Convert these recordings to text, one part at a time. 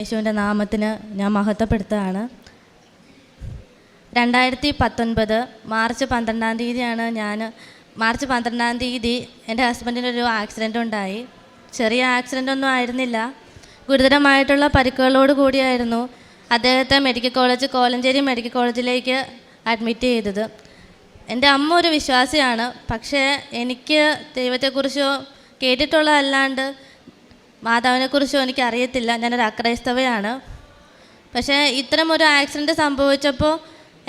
യേശുവിൻ്റെ നാമത്തിന് ഞാൻ മഹത്വപ്പെടുത്തുകയാണ്. 2019 മാർച്ച് 12-ാം തീയതിയാണ് മാർച്ച് 12-ാം തീയതി എൻ്റെ ഹസ്ബൻഡിനൊരു ആക്സിഡൻ്റ് ഉണ്ടായി. ചെറിയ ആക്സിഡൻ്റ് ഒന്നും ആയിരുന്നില്ല, ഗുരുതരമായിട്ടുള്ള പരിക്കുകളോട് കൂടിയായിരുന്നു അദ്ദേഹത്തെ കോലഞ്ചേരി മെഡിക്കൽ കോളേജിലേക്ക് അഡ്മിറ്റ് ചെയ്തത്. എൻ്റെ അമ്മ ഒരു വിശ്വാസിയാണ്, പക്ഷേ എനിക്ക് ദൈവത്തെക്കുറിച്ചോ കേട്ടിട്ടുള്ളതല്ലാണ്ട് മാതാവിനെക്കുറിച്ചോ എനിക്കറിയത്തില്ല. ഞാനൊരു അക്രൈസ്തവയാണ്. പക്ഷേ ഇത്തരമൊരു ആക്സിഡൻറ്റ് സംഭവിച്ചപ്പോൾ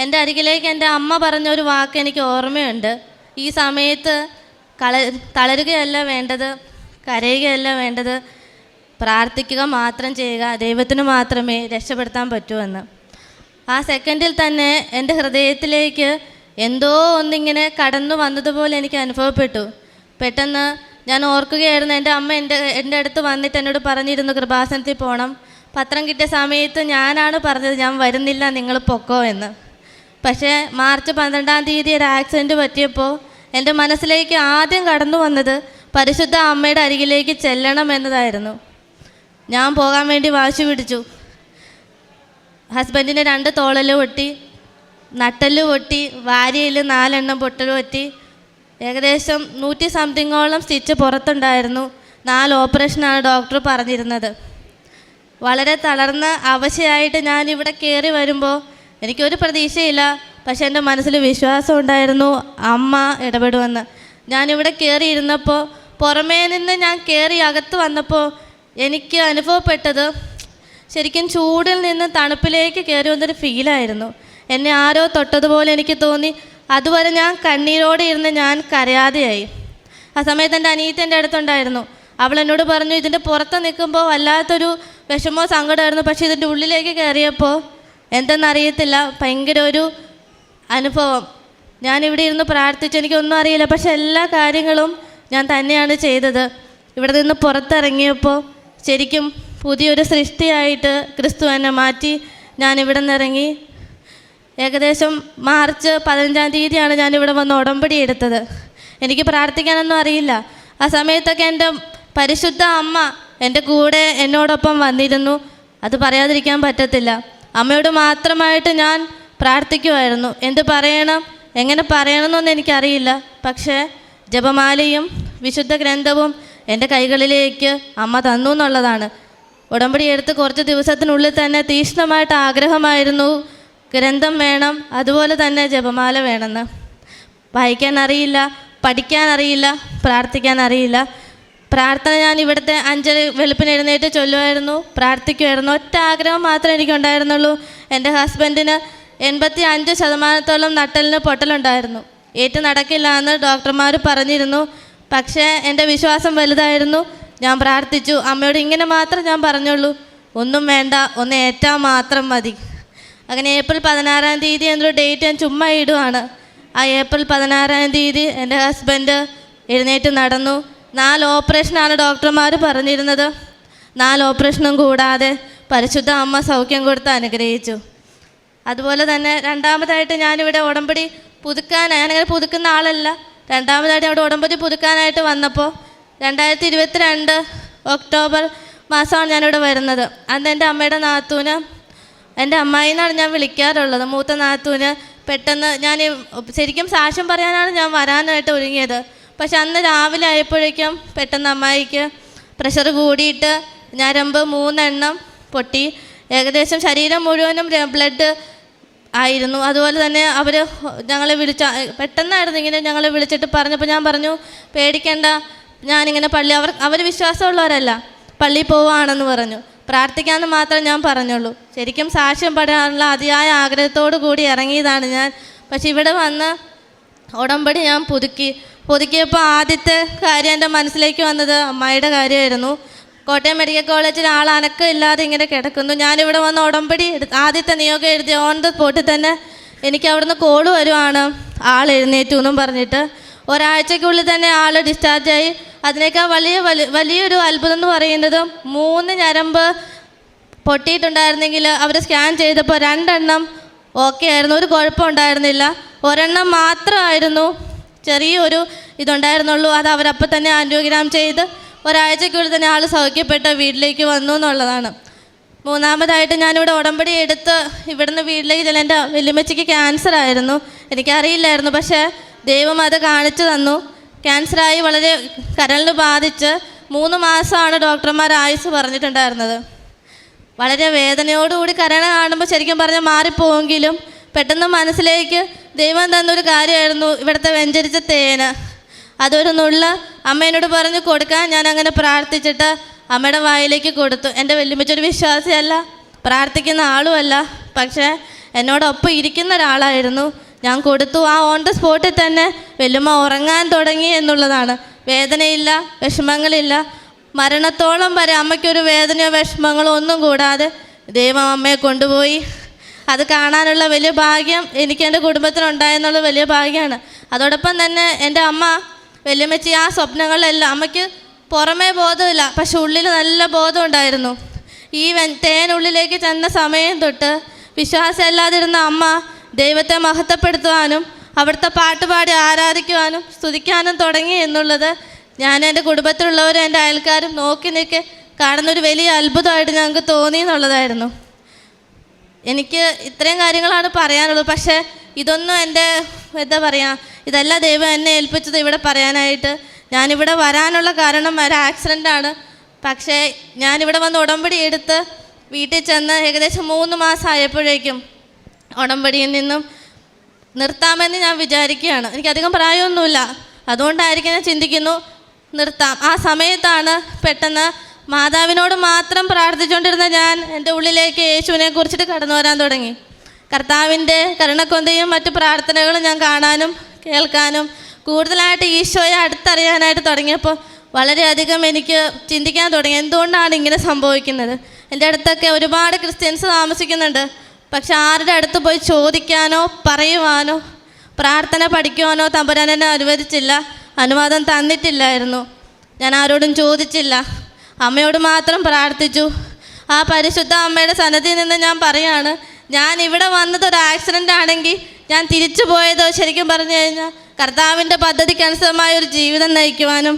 എൻ്റെ അരികിലേക്ക് എൻ്റെ അമ്മ പറഞ്ഞൊരു വാക്ക് എനിക്ക് ഓർമ്മയുണ്ട്. ഈ സമയത്ത് തളരുകയല്ല വേണ്ടത്, കരയുകയല്ല വേണ്ടത്, പ്രാർത്ഥിക്കുക മാത്രം ചെയ്യുക, ദൈവത്തിന് മാത്രമേ രക്ഷപ്പെടുത്താൻ പറ്റൂവെന്ന്. ആ സെക്കൻഡിൽ തന്നെ എൻ്റെ ഹൃദയത്തിലേക്ക് എന്തോ ഒന്നിങ്ങനെ കടന്നു വന്നതുപോലെ എനിക്ക് അനുഭവപ്പെട്ടു. പെട്ടെന്ന് ഞാൻ ഓർക്കുകയായിരുന്നു, എൻ്റെ അമ്മ എൻ്റെ അടുത്ത് വന്നിട്ട് എന്നോട് പറഞ്ഞിരുന്നു കൃപാസനത്തിൽ പോകണം. പത്രം കിട്ടിയ സമയത്ത് ഞാനാണ് പറഞ്ഞത് ഞാൻ വരുന്നില്ല, നിങ്ങൾ പൊക്കോ എന്ന്. പക്ഷേ മാർച്ച് 12-ാം തീയതി ഒരു ആക്സിഡൻറ്റ് പറ്റിയപ്പോൾ എൻ്റെ മനസ്സിലേക്ക് ആദ്യം കടന്നു വന്നത് പരിശുദ്ധ അമ്മയുടെ അരികിലേക്ക് ചെല്ലണം എന്നതായിരുന്നു. ഞാൻ പോകാൻ വേണ്ടി വാശി പിടിച്ചു. ഹസ്ബൻഡിന് 2 തോളല് പൊട്ടി, നട്ടല് പൊട്ടി, വാരിയിൽ 4 എണ്ണം പൊട്ടൽ പറ്റി. ഏകദേശം 100 സംതിങ്ങോളം സ്റ്റിച്ച് പുറത്തുണ്ടായിരുന്നു. 4 ഓപ്പറേഷനാണ് ഡോക്ടർ പറഞ്ഞിരുന്നത്. വളരെ തളർന്ന അവശയായിട്ട് ഞാനിവിടെ കയറി വരുമ്പോൾ എനിക്കൊരു പ്രതീക്ഷയില്ല, പക്ഷേ എൻ്റെ മനസ്സിൽ വിശ്വാസം ഉണ്ടായിരുന്നു അമ്മ ഇടപെടുമെന്ന്. ഞാനിവിടെ കയറി ഇരുന്നപ്പോൾ പുറമേ നിന്ന് ഞാൻ കയറി അകത്ത് വന്നപ്പോൾ എനിക്ക് അനുഭവപ്പെട്ടത് ശരിക്കും ചൂടിൽ നിന്ന് തണുപ്പിലേക്ക് കയറി വന്നൊരു ഫീലായിരുന്നു. എന്നെ ആരോ തൊട്ടതുപോലെ എനിക്ക് തോന്നി. അതുവരെ ഞാൻ കണ്ണീരോടെ ഇരുന്ന് ഞാൻ കരയാതെയായി. ആ സമയത്ത് എൻ്റെ അനിയത്തി എൻ്റെ അടുത്തുണ്ടായിരുന്നു. അവൾ എന്നോട് പറഞ്ഞു, ഇതിൻ്റെ പുറത്ത് നിൽക്കുമ്പോൾ വല്ലാത്തൊരു വിഷമോ സങ്കടമായിരുന്നു, പക്ഷേ ഇതിൻ്റെ ഉള്ളിലേക്ക് കയറിയപ്പോൾ എന്തെന്നറിയത്തില്ല, ഭയങ്കര ഒരു അനുഭവം. ഞാനിവിടെ ഇരുന്ന് പ്രാർത്ഥിച്ചു, എനിക്കൊന്നും അറിയില്ല, പക്ഷെ എല്ലാ കാര്യങ്ങളും ഞാൻ തന്നെയാണ് ചെയ്തത്. ഇവിടെ നിന്ന് പുറത്തിറങ്ങിയപ്പോൾ ശരിക്കും പുതിയൊരു സൃഷ്ടിയായിട്ട് ക്രിസ്തു എന്നെ മാറ്റി. ഞാനിവിടെ നിന്ന് ഇറങ്ങി. ഏകദേശം മാർച്ച് 15-ാം തീയതിയാണ് ഞാനിവിടെ വന്ന് ഉടമ്പടി എടുത്തത്. എനിക്ക് പ്രാർത്ഥിക്കാനൊന്നും അറിയില്ല. ആ സമയത്തൊക്കെ എൻ്റെ പരിശുദ്ധ അമ്മ എൻ്റെ കൂടെ എന്നോടൊപ്പം വന്നിരുന്നു. അത് പറയാതിരിക്കാൻ പറ്റത്തില്ല. അമ്മയോട് മാത്രമായിട്ട് ഞാൻ പ്രാർത്ഥിക്കുമായിരുന്നു. എന്ത് പറയണം, എങ്ങനെ പറയണമെന്നൊന്നും എനിക്കറിയില്ല. പക്ഷേ ജപമാലയും വിശുദ്ധ ഗ്രന്ഥവും എൻ്റെ കൈകളിലേക്ക് അമ്മ തന്നു എന്നുള്ളതാണ്. ഉടമ്പടി എടുത്ത് കുറച്ച് ദിവസത്തിനുള്ളിൽ തന്നെ തീക്ഷ്ണമായിട്ട് ആഗ്രഹമായിരുന്നു, ഗ്രന്ഥം വേണം, അതുപോലെ തന്നെ ജപമാല വേണമെന്ന്. വായിക്കാൻ അറിയില്ല, പഠിക്കാൻ അറിയില്ല, പ്രാർത്ഥിക്കാൻ അറിയില്ല. പ്രാർത്ഥന ഞാൻ ഇവിടുത്തെ 5 വെളുപ്പിന് എഴുന്നേറ്റ് ചൊല്ലുമായിരുന്നു, പ്രാർത്ഥിക്കുമായിരുന്നു. ഒറ്റ ആഗ്രഹം മാത്രമേ എനിക്കുണ്ടായിരുന്നുള്ളൂ. എൻ്റെ ഹസ്ബൻഡിന് 85% നട്ടലിന് പൊട്ടലുണ്ടായിരുന്നു. നടക്കില്ല എന്ന് ഡോക്ടർമാർ പറഞ്ഞിരുന്നു. പക്ഷേ എൻ്റെ വിശ്വാസം വലുതായിരുന്നു. ഞാൻ പ്രാർത്ഥിച്ചു. അമ്മയോട് ഇങ്ങനെ മാത്രം ഞാൻ പറഞ്ഞുള്ളൂ, ഒന്നും വേണ്ട, ഒന്ന് ഏറ്റാൽ മാത്രം മതി. അങ്ങനെ ഏപ്രിൽ 16-ാം തീയതി എന്നൊരു ഡേറ്റ് ഞാൻ ചുമ്മാ ഇടുവാണ്. ആ ഏപ്രിൽ 16-ാം തീയതി എൻ്റെ ഹസ്ബൻഡ് എഴുന്നേറ്റ് നടന്നു. 4 ഓപ്പറേഷനാണ് ഡോക്ടർമാർ പറഞ്ഞിരുന്നത്. 4 ഓപ്പറേഷനും കൂടാതെ പരിശുദ്ധ അമ്മ സൗഖ്യം കൊടുത്ത് അനുഗ്രഹിച്ചു. അതുപോലെ തന്നെ രണ്ടാമതായിട്ട് ഞാനിവിടെ ഉടമ്പടി ഞാനങ്ങനെ പുതുക്കുന്ന ആളല്ല. രണ്ടാമതായിട്ട് അവിടെ ഉടമ്പടി പുതുക്കാനായിട്ട് വന്നപ്പോൾ 2022 ഒക്ടോബർ മാസമാണ് ഞാനിവിടെ വരുന്നത്. അന്ന് എൻ്റെ അമ്മയുടെ നാത്തൂന്, എൻ്റെ അമ്മായി എന്നാണ് ഞാൻ വിളിക്കാറുള്ളത്, മൂത്ത നാത്തൂന് പെട്ടെന്ന് ശരിക്കും സാക്ഷ്യം പറയാനാണ് ഞാൻ വരാനായിട്ട് ഒരുങ്ങിയത്. പക്ഷെ അന്ന് രാവിലെ ആയപ്പോഴേക്കും പെട്ടെന്ന് അമ്മായിക്ക് പ്രഷർ കൂടിയിട്ട് ഞരമ്പ് 3 എണ്ണം പൊട്ടി. ഏകദേശം ശരീരം മുഴുവനും ബ്ലഡ് ആയിരുന്നു. അതുപോലെ തന്നെ അവർ ഞങ്ങളെ പെട്ടെന്നായിരുന്നു ഇങ്ങനെ ഞങ്ങളെ വിളിച്ചിട്ട് പറഞ്ഞപ്പോൾ ഞാൻ പറഞ്ഞു, പേടിക്കേണ്ട, ഞാനിങ്ങനെ അവർ വിശ്വാസമുള്ളവരല്ല, പള്ളിയിൽ പോവുകയാണെന്ന് പറഞ്ഞു. പ്രാർത്ഥിക്കാമെന്ന് മാത്രം ഞാൻ പറഞ്ഞുള്ളൂ. ശരിക്കും സാക്ഷ്യം പറയാനുള്ള അതിയായ ആഗ്രഹത്തോടു കൂടി ഇറങ്ങിയതാണ് ഞാൻ. പക്ഷെ ഇവിടെ വന്ന് ഉടമ്പടി ഞാൻ പുതുക്കിയപ്പോൾ ആദ്യത്തെ കാര്യം എൻ്റെ മനസ്സിലേക്ക് വന്നത് അമ്മായിയുടെ കാര്യമായിരുന്നു. കോട്ടയം മെഡിക്കൽ കോളേജിൽ അനക്കം ഇല്ലാതെ ഇങ്ങനെ കിടക്കുന്നു. ഞാനിവിടെ വന്ന് ഉടമ്പടി ആദ്യത്തെ നിയോഗം എഴുതി ഓൺ ദ സ്പോട്ടിൽ തന്നെ എനിക്ക് അവിടുന്ന് കോള് വരുവാണ്, എഴുന്നേറ്റു എന്നും പറഞ്ഞിട്ട്. ഒരാഴ്ചയ്ക്കുള്ളിൽ തന്നെ ഡിസ്ചാർജായി. അതിനേക്കാൾ വലിയൊരു അത്ഭുതം എന്ന് പറയുന്നത് 3 ഞരമ്പ് പൊട്ടിയിട്ടുണ്ടായിരുന്നെങ്കിൽ അവർ സ്കാൻ ചെയ്തപ്പോൾ 2 എണ്ണം ഓക്കെ ആയിരുന്നു, ഒരു കുഴപ്പമുണ്ടായിരുന്നില്ല. 1 എണ്ണം മാത്രമായിരുന്നു ചെറിയൊരു ഇതുണ്ടായിരുന്നുള്ളൂ. അത് അവരപ്പോൾ തന്നെ ആൻജിയോഗ്രാം ചെയ്ത് ഒരാഴ്ചയ്ക്കുള്ളിൽ തന്നെ സൗഖ്യപ്പെട്ട് വീട്ടിലേക്ക് വന്നു എന്നുള്ളതാണ്. മൂന്നാമതായിട്ട് ഞാനിവിടെ ഉടമ്പടി എടുത്ത് ഇവിടുന്ന് വീട്ടിലേക്ക് ചെല്ലാൻ. എൻ്റെ വല്യമ്മച്ചിക്ക് ക്യാൻസർ ആയിരുന്നു, എനിക്കറിയില്ലായിരുന്നു. പക്ഷേ ദൈവം അത് കാണിച്ചു തന്നു. ക്യാൻസറായി വളരെ കരളിന് ബാധിച്ച് 3 മാസമാണ് ഡോക്ടർമാർ ആയുസ് പറഞ്ഞിട്ടുണ്ടായിരുന്നത്. വളരെ വേദനയോടുകൂടി കരൾ കാണുമ്പോൾ ശരിക്കും പറഞ്ഞാൽ മാറിപ്പോവെങ്കിലും പെട്ടെന്ന് മനസ്സിലേക്ക് ദൈവം തന്നൊരു കാര്യമായിരുന്നു ഇവിടുത്തെ വെഞ്ചരിച്ച തേന്. അതൊരു നുള്ള അമ്മേനോട് പറഞ്ഞ് കൊടുക്കാൻ ഞാൻ അങ്ങനെ പ്രാർത്ഥിച്ചിട്ട് അമ്മയുടെ വായിലേക്ക് കൊടുത്തു. എൻ്റെ വല്യമ്മച്ചൊരു വിശ്വാസിയല്ല, പ്രാർത്ഥിക്കുന്ന ആളുമല്ല, പക്ഷേ എന്നോടൊപ്പം ഇരിക്കുന്ന ഒരാളായിരുന്നു. ഞാൻ കൊടുത്തു. ആ ഓൺ ദ സ്പോട്ടിൽ തന്നെ വല്യമ്മ ഉറങ്ങാൻ തുടങ്ങി എന്നുള്ളതാണ്. വേദനയില്ല, വിഷമങ്ങളില്ല. മരണത്തോളം വരെ അമ്മയ്ക്കൊരു വേദനയോ വിഷമങ്ങളോ ഒന്നും കൂടാതെ ദൈവം അമ്മയെ കൊണ്ടുപോയി. അത് കാണാനുള്ള വലിയ ഭാഗ്യം എനിക്ക് എൻ്റെ കുടുംബത്തിനുണ്ടായെന്നുള്ള വലിയ ഭാഗ്യമാണ്. അതോടൊപ്പം തന്നെ എൻ്റെ അമ്മ വല്യമ്മച്ചി ആ സ്വപ്നങ്ങളിലെല്ലാം അമ്മയ്ക്ക് പുറമേ ബോധമില്ല, പക്ഷെ ഉള്ളിൽ നല്ല ബോധം ഉണ്ടായിരുന്നു. ഈ തേനുള്ളിലേക്ക് ചെന്ന സമയം തൊട്ട് വിശ്വാസമില്ലാതിരുന്ന അമ്മ ദൈവത്തെ മഹത്വപ്പെടുത്തുവാനും അവിടുത്തെ പാട്ടുപാടി ആരാധിക്കുവാനും സ്തുതിക്കാനും തുടങ്ങി എന്നുള്ളത് ഞാൻ എൻ്റെ കുടുംബത്തിലുള്ളവരും എൻ്റെ അയൽക്കാരും നോക്കി നിൽക്കെ കാണുന്നൊരു വലിയ അത്ഭുതമായിട്ട് ഞങ്ങൾക്ക് തോന്നി എന്നുള്ളതായിരുന്നു. എനിക്ക് ഇത്രയും കാര്യങ്ങളാണ് പറയാനുള്ളത്. പക്ഷേ ഇതൊന്നും എൻ്റെ എന്താ പറയുക, ഇതല്ല ദൈവം എന്നെ ഏൽപ്പിച്ചത് ഇവിടെ പറയാനായിട്ട്. ഞാനിവിടെ വരാനുള്ള കാരണം ഒരു ആക്സിഡൻ്റാണ്. പക്ഷേ ഞാനിവിടെ വന്ന് ഉടമ്പടി എടുത്ത് വീട്ടിൽ ചെന്ന് ഏകദേശം 3 മാസം ആയപ്പോഴേക്കും ഉടമ്പടിയിൽ നിന്നും നിർത്താമെന്ന് ഞാൻ വിചാരിക്കുകയാണ്. എനിക്കധികം പ്രായമൊന്നുമില്ല, അതുകൊണ്ടായിരിക്കും ഞാൻ ചിന്തിക്കുന്നു നിർത്താം. ആ സമയത്താണ് പെട്ടെന്ന് മാതാവിനോട് മാത്രം പ്രാർത്ഥിച്ചുകൊണ്ടിരുന്ന ഞാൻ എൻ്റെ ഉള്ളിലേക്ക് യേശുവിനെ കുറിച്ചിട്ട് കടന്നു വരാൻ തുടങ്ങി. കർത്താവിൻ്റെ കരുണക്കൊന്തയും മറ്റു പ്രാർത്ഥനകളും ഞാൻ കാണാനും കേൾക്കാനും കൂടുതലായിട്ട് ഈശോയെ അടുത്തറിയാനായിട്ട് തുടങ്ങിയപ്പോൾ വളരെയധികം എനിക്ക് ചിന്തിക്കാൻ തുടങ്ങി, എന്തുകൊണ്ടാണ് ഇങ്ങനെ സംഭവിക്കുന്നത്. എൻ്റെ അടുത്തൊക്കെ ഒരുപാട് ക്രിസ്ത്യൻസ് താമസിക്കുന്നുണ്ട്, പക്ഷെ ആരുടെ അടുത്ത് പോയി ചോദിക്കാനോ പറയുവാനോ പ്രാർത്ഥന പഠിക്കുവാനോ തമ്പുരാൻ എന്നെ അനുവദിച്ചില്ല, അനുവാദം തന്നിട്ടില്ലായിരുന്നു. ഞാൻ ആരോടും ചോദിച്ചില്ല, അമ്മയോട് മാത്രം പ്രാർത്ഥിച്ചു. ആ പരിശുദ്ധ അമ്മയുടെ സന്നിധിയിൽ നിന്ന് ഞാൻ പറയാണ്, ഞാൻ ഇവിടെ വന്നത് ഒരു ആക്സിഡൻ്റ് ആണെങ്കിൽ ഞാൻ തിരിച്ചു പോയതോ ശരിക്കും പറഞ്ഞു കഴിഞ്ഞാൽ കർത്താവിൻ്റെ പദ്ധതിക്കനുസൃതമായ ഒരു ജീവിതം നയിക്കുവാനും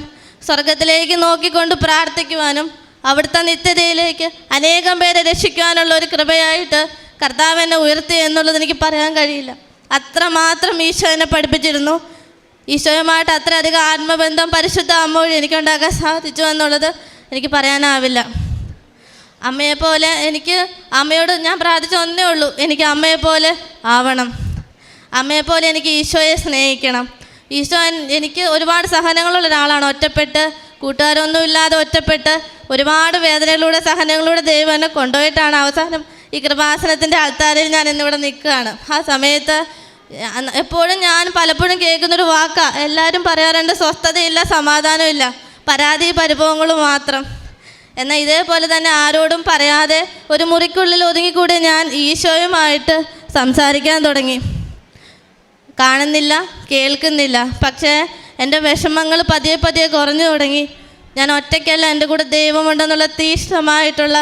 സ്വർഗത്തിലേക്ക് നോക്കിക്കൊണ്ട് പ്രാർത്ഥിക്കുവാനും അവിടുത്തെ നിത്യതയിലേക്ക് അനേകം പേരെ രക്ഷിക്കുവാനുള്ള ഒരു കൃപയായിട്ട് കർത്താവ് എന്നെ ഉയർത്തി എന്നുള്ളത് എനിക്ക് പറയാൻ കഴിയില്ല. അത്രമാത്രം ഈശോ എന്നെ പഠിപ്പിച്ചിരുന്നു. ഈശോയുമായിട്ട് അത്രയധികം ആത്മബന്ധം പരിശുദ്ധ അമ്മ വഴി എനിക്കുണ്ടാക്കാൻ സാധിച്ചു എന്നുള്ളത് എനിക്ക് പറയാനാവില്ല. അമ്മയെപ്പോലെ എനിക്ക് അമ്മയോട് ഞാൻ പ്രാർത്ഥിച്ച ഒന്നേ ഉള്ളൂ, എനിക്ക് അമ്മയെപ്പോലെ ആവണം, അമ്മയെപ്പോലെ എനിക്ക് ഈശോയെ സ്നേഹിക്കണം. ഈശോ എനിക്ക് ഒരുപാട് സഹനങ്ങളുള്ള ഒരാളാണ്. ഒറ്റപ്പെട്ട് കൂട്ടുകാരൊന്നുമില്ലാതെ ഒറ്റപ്പെട്ട് ഒരുപാട് വേദനകളിലൂടെ സഹനങ്ങളിലൂടെ ദൈവം എന്നെ കൊണ്ടുപോയിട്ടാണ് അവസാനം ഈ കൃപാസനത്തിൻ്റെ ആൾത്താരിൽ ഞാൻ ഇന്നിവിടെ നിൽക്കുകയാണ്. ആ സമയത്ത് എപ്പോഴും ഞാൻ പലപ്പോഴും കേൾക്കുന്നൊരു വാക്കാണ്, എല്ലാവരും പറയാറുണ്ട് സ്വസ്ഥതയില്ല, സമാധാനമില്ല, പരാതി പരിഭവങ്ങളും മാത്രം. എന്നാൽ ഇതേപോലെ തന്നെ ആരോടും പറയാതെ ഒരു മുറിക്കുള്ളിൽ ഒതുങ്ങിക്കൂടി ഞാൻ ഈശോയുമായിട്ട് സംസാരിക്കാൻ തുടങ്ങി. കാണുന്നില്ല, കേൾക്കുന്നില്ല, പക്ഷേ എൻ്റെ വിഷമങ്ങൾ പതിയെ പതിയെ കുറഞ്ഞു തുടങ്ങി. ഞാൻ ഒറ്റയ്ക്കല്ല, എൻ്റെ കൂടെ ദൈവമുണ്ടെന്നുള്ള തീക്ഷ്ണമായിട്ടുള്ള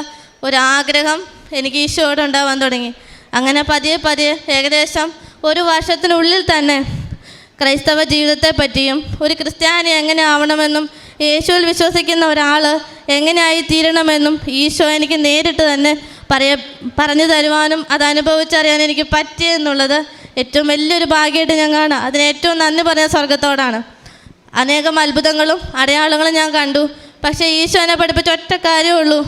ഒരാഗ്രഹം എനിക്ക് ഈശോയോട് ഉണ്ടാവാൻ തുടങ്ങി. അങ്ങനെ പതിയെ പതിയെ ഏകദേശം 1 വർഷത്തിനുള്ളിൽ തന്നെ ക്രൈസ്തവ ജീവിതത്തെ പറ്റിയും ഒരു ക്രിസ്ത്യാനി എങ്ങനെ ആവണമെന്നും യേശുവിൽ വിശ്വസിക്കുന്ന ഒരാൾ എങ്ങനെയായി തീരണമെന്നും ഈശോ എനിക്ക് നേരിട്ട് തന്നെ പറഞ്ഞു തരുവാനും അത് അനുഭവിച്ചറിയാൻ എനിക്ക് പറ്റിയെന്നുള്ളത് ഏറ്റവും വലിയൊരു ഭാഗ്യമായിട്ട് ഞാൻ കാണാം. അതിന് ഏറ്റവും നന്ദി പറഞ്ഞ സ്വർഗത്തോടാണ്. അനേകം അത്ഭുതങ്ങളും അടയാളങ്ങളും ഞാൻ കണ്ടു. പക്ഷേ ഈശോ എന്നെ പഠിപ്പിച്ച ഒറ്റ കാര്യമേ ഉള്ളൂ,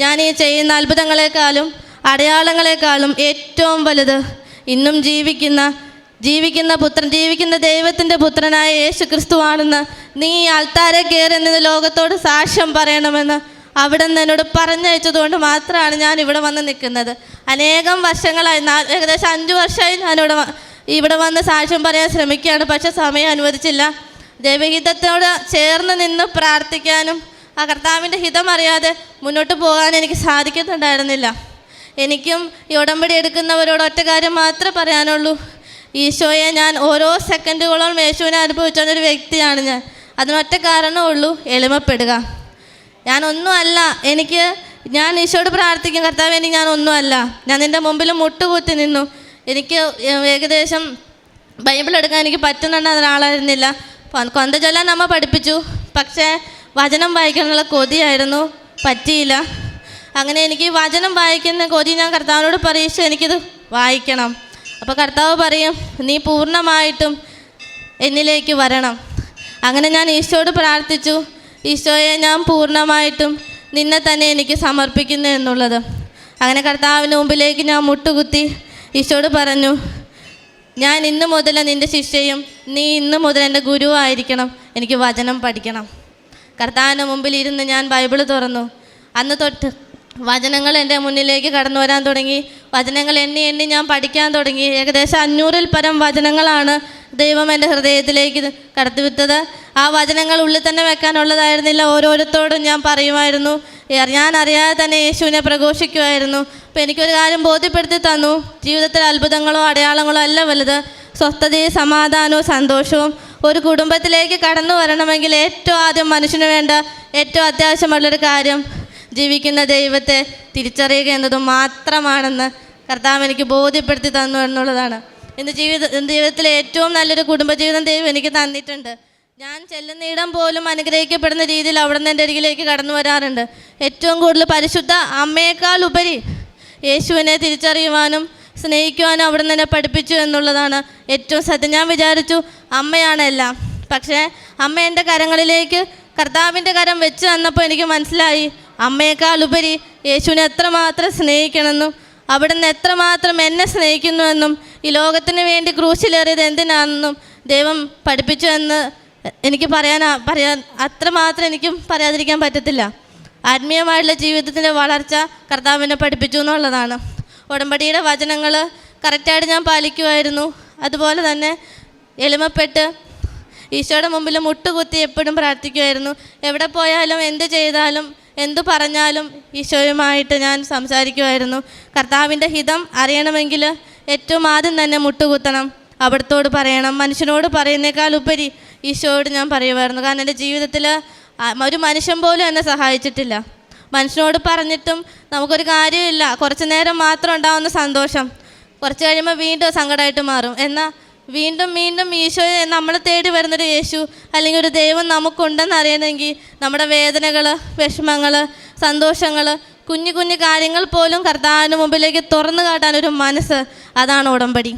ഞാൻ ഈ ചെയ്യുന്ന അത്ഭുതങ്ങളെക്കാളും അടയാളങ്ങളെക്കാളും ഏറ്റവും വലുത് ഇന്നും ജീവിക്കുന്ന ദൈവത്തിൻ്റെ പുത്രനായ യേശു ക്രിസ്തുവാണെന്ന് നീ ഈ ആൾത്താരെ കയറി നിന്ന് ലോകത്തോട് സാക്ഷ്യം പറയണമെന്ന് അവിടെ നിന്ന് എന്നോട് പറഞ്ഞയച്ചതുകൊണ്ട് മാത്രമാണ് ഞാൻ ഇവിടെ വന്ന് നിൽക്കുന്നത്. അനേകം വർഷങ്ങളായി, ഏകദേശം 5 വർഷമായി ഇവിടെ വന്ന് സാക്ഷ്യം പറയാൻ ശ്രമിക്കുകയാണ്. പക്ഷെ സമയം അനുവദിച്ചില്ല. ദൈവഹിതത്തോട് ചേർന്ന് നിന്ന് പ്രാർത്ഥിക്കാനും ആ കർത്താവിൻ്റെ ഹിതം അറിയാതെ മുന്നോട്ട് പോകാൻ എനിക്ക് സാധിക്കുന്നുണ്ടായിരുന്നില്ല. എനിക്കും ഈ ഉടമ്പടി എടുക്കുന്നവരോട് ഒറ്റ കാര്യം മാത്രമേ പറയാനുള്ളൂ, ഈശോയെ ഞാൻ ഓരോ സെക്കൻഡുകളോളം യേശുവിനെ അനുഭവിച്ചൊരു വ്യക്തിയാണ് ഞാൻ. അതിനൊറ്റ കാരണമേ ഉള്ളൂ, എളിമപ്പെടുക. ഞാനൊന്നുമല്ല, ഞാൻ ഈശോയോട് പ്രാർത്ഥിക്കും, കർത്താവേ എനിക്ക് ഞാനൊന്നുമല്ല, ഞാൻ നിൻ്റെ മുമ്പിൽ മുട്ടുകുത്തി നിന്നു. എനിക്ക് ഏകദേശം ബൈബിൾ എടുക്കാൻ എനിക്ക് പറ്റുന്നുണ്ട് ഒരാളായിരുന്നില്ല. കൊന്ത ചൊല്ലാൻ അമ്മ പഠിപ്പിച്ചു, പക്ഷേ വചനം വായിക്കാനുള്ള കൊതിയായിരുന്നു, പറ്റിയില്ല. അങ്ങനെ എനിക്ക് വചനം വായിക്കുന്ന കൊതി ഞാൻ കർത്താവിനോട് പറയും, ഈശോ എനിക്കിത് വായിക്കണം. അപ്പോൾ കർത്താവ് പറയും, നീ പൂർണ്ണമായിട്ടും എന്നിലേക്ക് വരണം. അങ്ങനെ ഞാൻ ഈശോയോട് പ്രാർത്ഥിച്ചു, ഈശോയെ ഞാൻ പൂർണ്ണമായിട്ടും നിന്നെ തന്നെ എനിക്ക് സമർപ്പിക്കുന്നു എന്നുള്ളത്. അങ്ങനെ കർത്താവിന് മുമ്പിലേക്ക് ഞാൻ മുട്ടുകുത്തി ഈശോയോട് പറഞ്ഞു, ഞാൻ ഇന്ന് മുതൽ നിൻ്റെ ശിഷ്യയും നീ ഇന്ന് മുതൽ എൻ്റെ ഗുരുവായിരിക്കണം, എനിക്ക് വചനം പഠിക്കണം. കർത്താവിൻ്റെ മുമ്പിൽ ഇരുന്ന് ഞാൻ ബൈബിൾ തുറന്നു. അന്ന് തൊട്ട് വചനങ്ങൾ എൻ്റെ മുന്നിലേക്ക് കടന്നു വരാൻ തുടങ്ങി. വചനങ്ങൾ എണ്ണി ഞാൻ പഠിക്കാൻ തുടങ്ങി. ഏകദേശം 500-ൽ പരം വചനങ്ങളാണ് ദൈവം എൻ്റെ ഹൃദയത്തിലേക്ക് കടത്തിവിട്ടത്. ആ വചനങ്ങൾ ഉള്ളിൽ തന്നെ വെക്കാനുള്ളതായിരുന്നില്ല. ഓരോരുത്തോടും ഞാൻ പറയുമായിരുന്നു. ഞാൻ അറിയാതെ തന്നെ യേശുവിനെ പ്രഘോഷിക്കുമായിരുന്നു. അപ്പോൾ എനിക്കൊരു കാര്യം ബോധ്യപ്പെടുത്തി തന്നു, ജീവിതത്തിൽ അത്ഭുതങ്ങളോ അടയാളങ്ങളോ അല്ല വലുത്, സ്വസ്ഥതയും സമാധാനവും സന്തോഷവും. ഒരു കുടുംബത്തിലേക്ക് കടന്നു വരണമെങ്കിൽ ഏറ്റവും ആദ്യം മനുഷ്യന് വേണ്ട ഏറ്റവും അത്യാവശ്യമുള്ളൊരു കാര്യം ജീവിക്കുന്ന ദൈവത്തെ തിരിച്ചറിയുക എന്നതും മാത്രമാണെന്ന് കർത്താവ് എനിക്ക് ബോധ്യപ്പെടുത്തി തന്നു എന്നുള്ളതാണ്. ഇന്ന് ജീവിതത്തിലെ ഏറ്റവും നല്ലൊരു കുടുംബജീവിതം ദൈവം എനിക്ക് തന്നിട്ടുണ്ട്. ഞാൻ ചെല്ലുന്നിടം പോലും അനുഗ്രഹിക്കപ്പെടുന്ന രീതിയിൽ അവിടെ നിന്ന് എൻ്റെ അരികിലേക്ക് കടന്നു വരാറുണ്ട്. ഏറ്റവും കൂടുതൽ പരിശുദ്ധ അമ്മയേക്കാൾ ഉപരി യേശുവിനെ തിരിച്ചറിയുവാനും സ്നേഹിക്കുവാനും അവിടെ നിന്ന് എന്നെ പഠിപ്പിച്ചു എന്നുള്ളതാണ് ഏറ്റവും സത്യം. ഞാൻ വിചാരിച്ചു അമ്മയാണ് എല്ലാം, പക്ഷേ അമ്മ എൻ്റെ കരങ്ങളിലേക്ക് കർത്താവിൻ്റെ കരം വെച്ച് തന്നപ്പോൾ എനിക്ക് മനസ്സിലായി, അമ്മയേക്കാൾ ഉപരി യേശുവിനെ എത്രമാത്രം സ്നേഹിക്കണമെന്നും അവിടുന്ന് എത്രമാത്രം എന്നെ സ്നേഹിക്കുന്നുവെന്നും ഈ ലോകത്തിന് വേണ്ടി ക്രൂശിലേറിയത് എന്തിനാണെന്നും ദൈവം പഠിപ്പിച്ചു എന്ന് എനിക്ക് പറയാൻ അത്രമാത്രം എനിക്കും പറയാതിരിക്കാൻ പറ്റത്തില്ല. ആത്മീയമായിട്ടുള്ള ജീവിതത്തിൻ്റെ വളർച്ച കർത്താവിനെ പഠിപ്പിച്ചു എന്നുള്ളതാണ്. ഉടമ്പടിയുടെ വചനങ്ങൾ കറക്റ്റായിട്ട് ഞാൻ പാലിക്കുമായിരുന്നു. അതുപോലെ തന്നെ എളിമപ്പെട്ട് ഈശോയുടെ മുമ്പിൽ മുട്ടുകുത്തി എപ്പോഴും പ്രാർത്ഥിക്കുമായിരുന്നു. എവിടെ പോയാലും എന്ത് ചെയ്താലും എന്തു പറഞ്ഞാലും ഈശോയുമായിട്ട് ഞാൻ സംസാരിക്കുമായിരുന്നു. കർത്താവിൻ്റെ ഹിതം അറിയണമെങ്കിൽ ഏറ്റവും ആദ്യം തന്നെ മുട്ടുകുത്തണം, അവിടത്തോട് പറയണം. മനുഷ്യനോട് പറയുന്നേക്കാൾ ഉപരി ഈശോയോട് ഞാൻ പറയുമായിരുന്നു. കാരണം എൻ്റെ ജീവിതത്തിൽ ഒരു മനുഷ്യൻ പോലും എന്നെ സഹായിച്ചിട്ടില്ല. മനുഷ്യനോട് പറഞ്ഞിട്ടും നമുക്കൊരു കാര്യമില്ല. കുറച്ച് നേരം മാത്രം ഉണ്ടാകുന്ന സന്തോഷം കുറച്ച് കഴിയുമ്പോൾ വീണ്ടും സങ്കടമായിട്ട് മാറും. എന്നാൽ വീണ്ടും വീണ്ടും ഈശോയെ നമ്മൾ തേടി വരുന്നൊരു യേശു അല്ലെങ്കിൽ ഒരു ദൈവം നമുക്കുണ്ടെന്ന് അറിയണമെങ്കിൽ നമ്മുടെ വേദനകൾ, വിഷമങ്ങൾ, സന്തോഷങ്ങൾ, കുഞ്ഞു കുഞ്ഞു കാര്യങ്ങൾ പോലും കർത്താവിന് മുമ്പിലേക്ക് തുറന്നു കാട്ടാനൊരു മനസ്സ്, അതാണ് ഉടമ്പടി.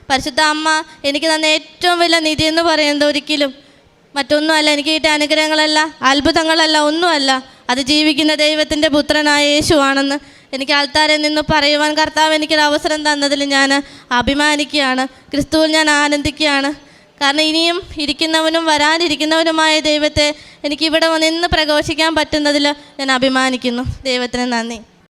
പരിശുദ്ധ അമ്മ എനിക്ക് തന്ന ഏറ്റവും വലിയ നിധി എന്ന് പറയുന്നത് ഒരിക്കലും മറ്റൊന്നുമല്ല, എനിക്ക് കിട്ടിയ അനുഗ്രഹങ്ങളല്ല, അത്ഭുതങ്ങളല്ല, ഒന്നുമല്ല, അത് ജീവിക്കുന്ന ദൈവത്തിൻ്റെ പുത്രനായ യേശുവാണെന്ന് എനിക്ക് ആൾത്താരിൽ നിന്ന് പറയുവാൻ കർത്താവ് എനിക്കൊരു അവസരം തന്നതിൽ ഞാൻ അഭിമാനിക്കുകയാണ്. ക്രിസ്തുവിൽ ഞാൻ ആനന്ദിക്കുകയാണ്. കാരണം ഇനിയും ഇരിക്കുന്നവനും വരാനിരിക്കുന്നവനുമായ ദൈവത്തെ എനിക്കിവിടെ നിന്ന് പ്രഘോഷിക്കാൻ പറ്റുന്നതിൽ ഞാൻ അഭിമാനിക്കുന്നു. ദൈവത്തിന് നന്ദി.